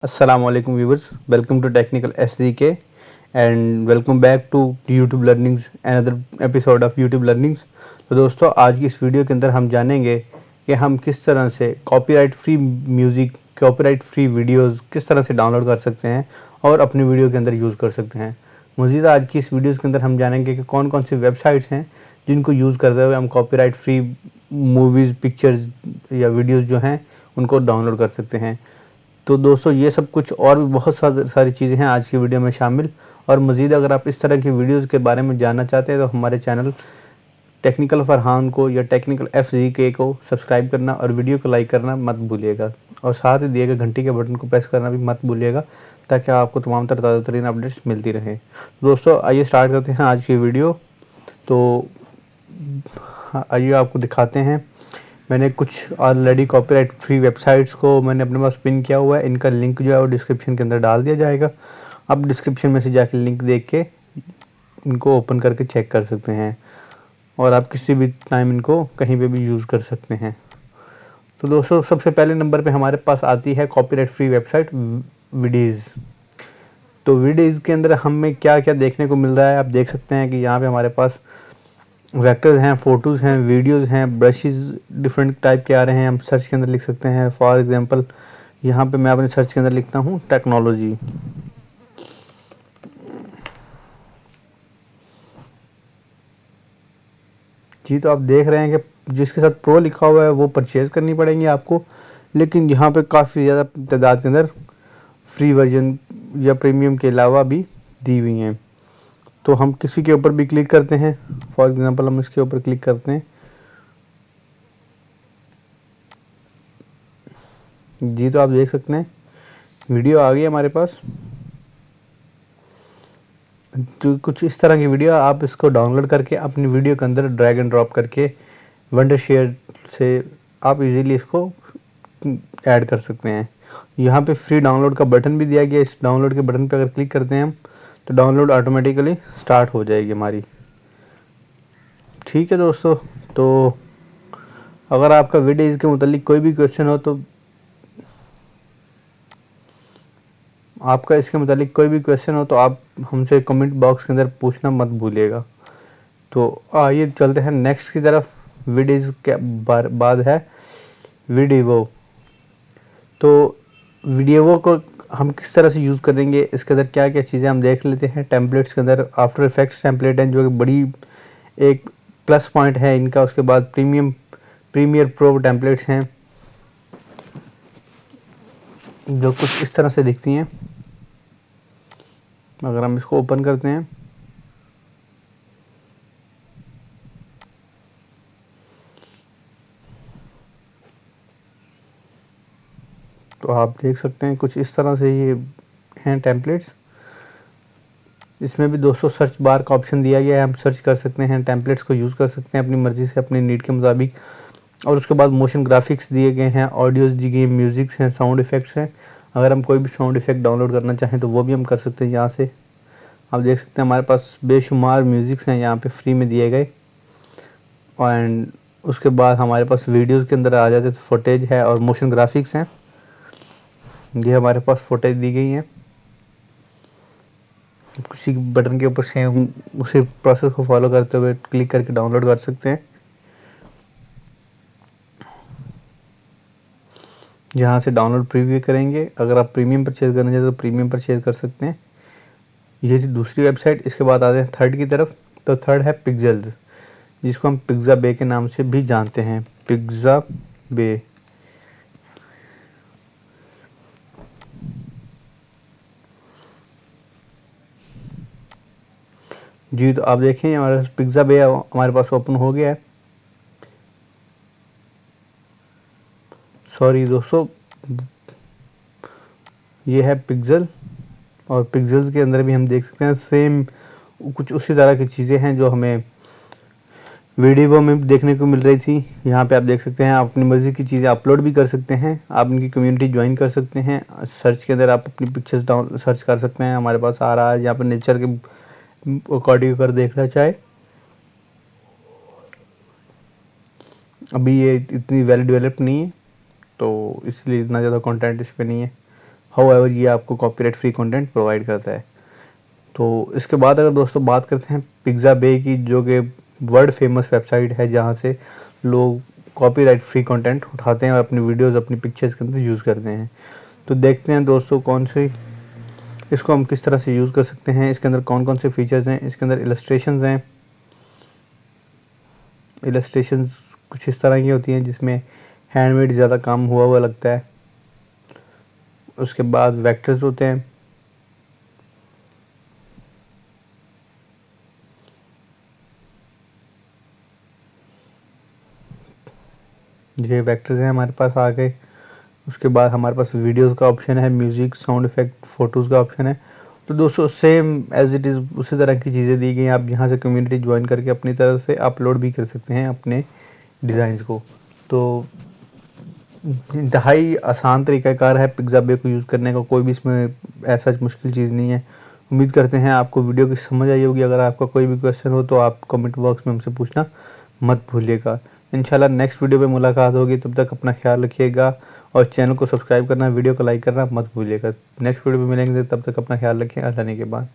Assalamualaikum viewers, welcome to Technical SDK and welcome back to YouTube Learnings, another episode of YouTube Learnings। तो दोस्तों आज की इस video के अंदर हम जानेंगे कि हम किस तरह से copyright free music, copyright free videos किस तरह से डाउनलोड कर सकते हैं और अपनी वीडियो के अंदर यूज़ कर सकते हैं। मज़ीद आज की इस वीडियोस के अंदर हम जानेंगे कि कौन कौन सी वेबसाइट्स हैं जिनको यूज़ करते हुए हम कॉपीराइट फ्री मूवीज़, पिक्चर्स या वीडियोज़ जो हैं उनको डाउनलोड कर सकते हैं। तो दोस्तों ये सब कुछ और भी बहुत सारी चीज़ें हैं आज की वीडियो में शामिल। और मज़ीद अगर आप इस तरह की वीडियोज़ के बारे में जानना चाहते हैं तो हमारे चैनल टेक्निकल फरहान को या टेक्निकल FGK को सब्सक्राइब करना और वीडियो को लाइक करना मत भूलिएगा और साथ ही दिए गए घंटी के बटन को प्रेस करना भी मत भूलिएगा ताकि आपको तमाम ताज़ा तरीन अपडेट्स मिलती रहें। दोस्तों आइए स्टार्ट करते हैं आज की वीडियो। तो आइए आपको दिखाते हैं। मैंने कुछ ऑलरेडी कॉपीराइट फ्री वेबसाइट्स को मैंने अपने पास पिन किया हुआ है। इनका लिंक जो है वो डिस्क्रिप्शन के अंदर डाल दिया जाएगा। आप डिस्क्रिप्शन में से जाके लिंक देख के इनको ओपन करके चेक कर सकते हैं और आप किसी भी टाइम इनको कहीं पे भी यूज़ कर सकते हैं। तो दोस्तों सबसे पहले नंबर पे हमारे पास आती है कॉपीराइट फ्री वेबसाइट विडीज़। तो विडीज़ के अंदर हमें क्या क्या देखने को मिल रहा है, आप देख सकते हैं कि यहाँ पे हमारे पास वेक्टर्स हैं, फ़ोटोज़ हैं, वीडियोज़ हैं, ब्रशेज़ डिफरेंट टाइप के आ रहे हैं। हम सर्च के अंदर लिख सकते हैं। फॉर एग्जांपल यहाँ पे मैं अपने सर्च के अंदर लिखता हूँ टेक्नोलॉजी। जी, तो आप देख रहे हैं कि जिसके साथ प्रो लिखा हुआ है वो परचेज़ करनी पड़ेंगी आपको, लेकिन यहाँ पे काफ़ी ज़्यादा तादाद के अंदर फ्री वर्जन या प्रीमियम के अलावा भी दी हुई हैं। तो हम किसी के ऊपर भी क्लिक करते हैं। फॉर एग्जांपल हम इसके ऊपर क्लिक करते हैं। जी, तो आप देख सकते हैं वीडियो आ गई हमारे पास। तो कुछ इस तरह की वीडियो आप इसको डाउनलोड करके अपनी वीडियो के अंदर ड्रैग एंड ड्रॉप करके वंडर शेयर से आप इजीली इसको ऐड कर सकते हैं। यहाँ पे फ्री डाउनलोड का बटन भी दिया गया है। इस डाउनलोड के बटन पे अगर क्लिक करते हैं हम तो डाउनलोड ऑटोमेटिकली स्टार्ट हो जाएगी हमारी। ठीक है दोस्तों, तो अगर आपका वीडियो इसके मुतालिक कोई भी क्वेश्चन हो तो आप हमसे कमेंट बॉक्स के अंदर पूछना मत भूलिएगा। तो आइए चलते हैं नेक्स्ट की तरफ। विडीज के बाद है वीडियो। तो वीडियो को हम किस तरह से यूज़ करेंगे, इसके अंदर क्या क्या चीज़ें हम देख लेते हैं। टेम्पलेट्स के अंदर आफ्टर इफेक्ट्स टेम्पलेट हैं जो कि बड़ी एक प्लस पॉइंट है इनका। उसके बाद प्रीमियर प्रो टेम्पलेट्स हैं जो कुछ इस तरह से दिखती हैं। अगर हम इसको ओपन करते हैं तो आप देख सकते हैं कुछ इस तरह से ये हैं टेम्पलेट्स। इसमें भी दोस्तों सर्च बार का ऑप्शन दिया गया है। हम सर्च कर सकते हैं, टेम्पलेट्स को यूज़ कर सकते हैं अपनी मर्ज़ी से, अपनी नीड के मुताबिक। और उसके बाद मोशन ग्राफिक्स दिए गए हैं, ऑडियोज़ दी गई, म्यूज़िक्स हैं, साउंड इफ़ेक्ट्स हैं। अगर हम कोई भी साउंड इफ़ेक्ट डाउनलोड करना चाहें तो वो भी हम कर सकते हैं यहाँ से। आप देख सकते हैं हमारे पास बेशुमार म्यूज़िक्स हैं यहाँ पे फ्री में दिए गए। एंड उसके बाद हमारे पास वीडियोज़ के अंदर आ जाते तो फुटेज है और मोशन ग्राफिक्स हैं। ये हमारे पास फुटेज दी गई हैं। किसी बटन के ऊपर सेम उसी प्रोसेस को फॉलो करते हुए क्लिक करके डाउनलोड कर सकते हैं। जहाँ से डाउनलोड प्रीव्यू करेंगे। अगर आप प्रीमियम परचेज़ करना चाहते तो प्रीमियम परचेज़ कर सकते हैं। ये थी दूसरी वेबसाइट। इसके बाद आते हैं थर्ड की तरफ। तो थर्ड है पिक्सेल्स, जिसको हम पिज़्ज़ा बे के नाम से भी जानते हैं। पिज़्ज़ा बे। जी, तो आप देखें हमारे पिज़्ज़ा बे हमारे पास ओपन हो गया है। सॉरी दोस्तों, ये है पिक्सल। और पिक्सल्स के अंदर भी हम देख सकते हैं सेम कुछ उसी तरह की चीज़ें हैं जो हमें वीडियो में देखने को मिल रही थी। यहाँ पे आप देख सकते हैं, आप अपनी मर्ज़ी की चीज़ें अपलोड भी कर सकते हैं। आप इनकी कम्युनिटी ज्वाइन कर सकते हैं। सर्च के अंदर आप अपनी पिक्चर्स डाउन सर्च कर सकते हैं। हमारे पास आ रहा है यहाँ पर नेचर के अकॉर्डिंग अगर देखना चाहे। अभी ये इतनी वेल डेवलप्ड नहीं है तो इसलिए इतना ज़्यादा कंटेंट इस पे नहीं है। हाउएवर ये आपको कॉपीराइट फ्री कंटेंट प्रोवाइड करता है। तो इसके बाद अगर दोस्तों बात करते हैं पिक्साबे की, जो कि वर्ल्ड फेमस वेबसाइट है जहाँ से लोग कॉपीराइट फ्री कंटेंट उठाते हैं और अपनी वीडियोस अपनी पिक्चर्स के अंदर यूज़ करते हैं। तो देखते हैं दोस्तों कौन सी इसको हम किस तरह से यूज़ कर सकते हैं, इसके अंदर कौन कौन से फीचर्स हैं। इसके अंदर इलस्ट्रेशंस हैं। इलस्ट्रेशंस कुछ इस तरह की होती हैं जिसमें हैंडमेड ज़्यादा काम हुआ हुआ लगता है। उसके बाद वेक्टर्स होते हैं। ये वेक्टर्स हैं हमारे पास आ गए। उसके बाद हमारे पास वीडियोस का ऑप्शन है, म्यूज़िक, साउंड इफेक्ट, फ़ोटोज़ का ऑप्शन है। तो दोस्तों सेम एज़ इट इज़ उसी तरह की चीज़ें दी गई हैं। आप यहाँ से कम्युनिटी ज्वाइन करके अपनी तरफ से अपलोड भी कर सकते हैं अपने डिज़ाइंस को। तो इंतहाई आसान तरीक़ाकार है पिक्साबे को यूज़ करने का, कोई भी इसमें ऐसा मुश्किल चीज़ नहीं है। उम्मीद करते हैं आपको वीडियो की समझ आई होगी। अगर आपका कोई भी क्वेश्चन हो तो आप कमेंट बॉक्स में हमसे पूछना मत भूलिएगा। इंशाल्लाह नेक्स्ट वीडियो पे मुलाकात होगी। तब तक अपना ख्याल रखिएगा और चैनल को सब्सक्राइब करना, वीडियो को लाइक करना मत भूलिएगा। नेक्स्ट वीडियो में मिलेंगे, तब तक अपना ख्याल रखें। अल्लाह ने के बाद।